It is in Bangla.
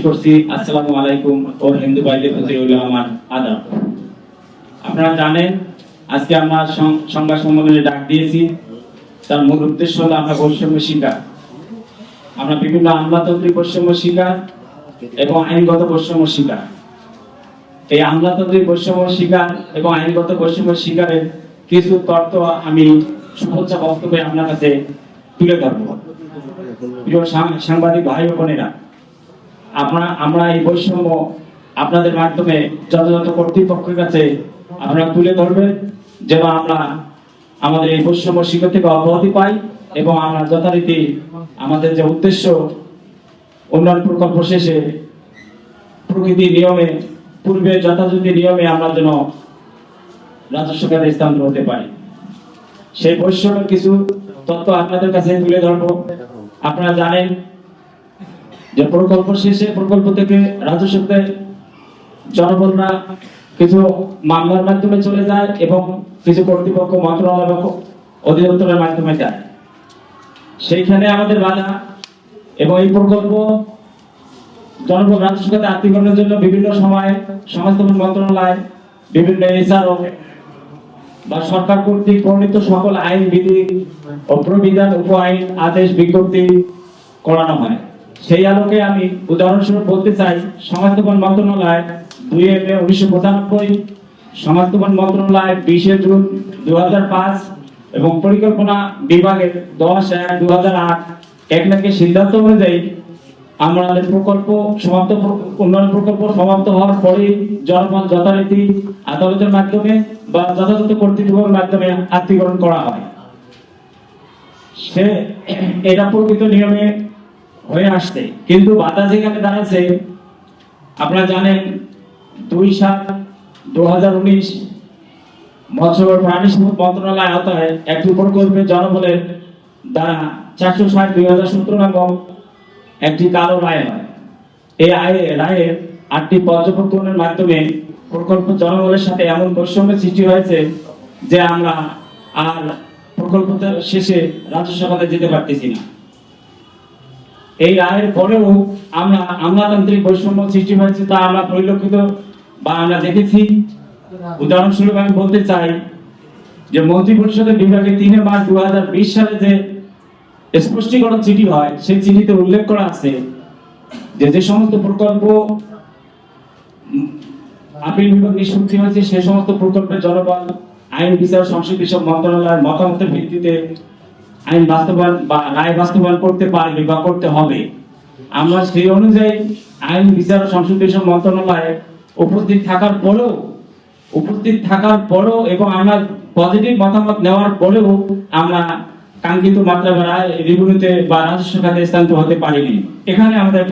আসসালামু আলাইকুম ও হিন্দু ভাইদের প্রতি রইল আমার আদাব। আপনারা জানেন আজকে আমরা সংবাদ সম্মেলনে ডাক দিয়েছি, তার মূল উদ্দেশ্য হলো আমরা বৈষম্য শিকার, আমরা বিভিন্ন আমলাতান্ত্রিক বৈষম্য শিকার এবং আইনগত বৈষম্য শিকার। এই আমলাতান্ত্রিক বৈষম্য শিকার এবং আইনগত বৈষম্য শিকারের কিছু তথ্য আমি শুভেচ্ছা বক্তব্যে আপনার কাছে তুলে ধরব। প্রিয় সাংবাদিক ভাই ও বোনেরা, আমরা এই বৈষম্য আপনাদের মাধ্যমে যথাযথ কর্তৃপক্ষের কাছে আপনারা তুলে ধরবেন, যেন আমরা আমাদের এই বৈষম্য শিকার থেকে অব্যাহতি পাই এবং আমরা যথারীতি আমাদের যে উদ্দেশ্য উন্নয়ন প্রকল্প শেষে প্রকৃতি নিয়মে পূর্বে যথাযথ নিয়মে আমরা যেন রাজস্ব খাতে স্থানান্তর হতে পারি। সেই বৈষম্যের কিছু তথ্য আপনাদের কাছে তুলে ধরবো। আপনারা জানেন যে প্রকল্প শেষে প্রকল্প থেকে রাজস্বতে জনগণরা কিছু মামলার মাধ্যমে চলে যায় এবং কিছু কর্তৃপক্ষ মন্ত্রণালয় এবং অধিদপ্তরের মাধ্যমে যায়, সেইখানে আমাদের বাধা। এবং এই প্রকল্প জনগণ রাজস্ব খাতে আত্মীকরণের জন্য বিভিন্ন সময় সমাজ মন্ত্রণালয়, বিভিন্ন এসআরও বা সরকার কর্তৃক প্রণীত সকল আইন বিধি ও প্রবিধান উপ আইন আদেশ বিজ্ঞপ্তি করানো হয়। সেই আলোকে আমি উদাহরণস্বরূপ বলতে চাই, সমাজ কল্যাণ মন্ত্রণালয় 2 মে 1995, সমাজ কল্যাণ মন্ত্রণালয় 20 জুন 2005 এবং পরিকল্পনা বিভাগের 10/1/2008 একনাকে সিদ্ধান্ত অনুযায়ী আমাদের প্রকল্প সমাপ্ত, উন্নয়ন প্রকল্প সমাপ্ত হওয়ার পরে জনগণ যথারীতি আদালতের মাধ্যমে বা যথাযথ কর্তৃপক্ষের মাধ্যমে আত্মীকরণ করা হয়। এটা প্রকৃত নিয়মে হয়ে আসছে, কিন্তু বাধা যেখানে দাঁড়াচ্ছে আপনারা জানেন 2/7/2019 মৎস্য প্রাণী সম্পদ মন্ত্রণালয় আওতায় একটি প্রকল্পে জনবলের দ্বারা 460/2017 নামক একটি কালো রায় হয়। এই রায়ের 8টি পর্যবেক্ষণের মাধ্যমে প্রকল্প জনবলের সাথে এমন বৈষম্যের সৃষ্টি হয়েছে যে আমরা আর প্রকল্প শেষে রাজস্ব খাতে যেতে পারতেছি না। এই রায়ের পরেও আমরা আমলাতান্ত্রিক বৈষম্য সৃষ্টি হয়েছে তা আমরা পরিলক্ষিত বা আমরা দেখেছি। উদাহরণস্বরূপ আমি বলতে চাই যে মন্ত্রিপরিষদের বিভাগে 3 মার্চ 2020 সালে যে স্পষ্টীকরণ চিঠি হয়, সেই চিঠিতে উল্লেখ করা আছে যে সমস্ত প্রকল্প আপিল বিভাগ নিষ্পত্তি হয়েছে সে সমস্ত প্রকল্পের জনবল আইন বিচার সংসদীয় মন্ত্রণালয়ের মতামতের ভিত্তিতে আইন বাস্তবায়ন বা রায় বাস্তবায়ন করতে পারবে বা করতে হবে। আমরা সেই অনুযায়ী আইন বিচার সংসদীয় মন্ত্রণালয়ে উপস্থিত থাকার পরেও এবং আমরা পজিটিভ মতামত নেওয়ার পরেও আমরা কাঙ্ক্ষিত মাত্রা বা রিভিউতে বা রাজস্ব খাতে স্থানান্তর হতে পারিনি। এখানে আমাদের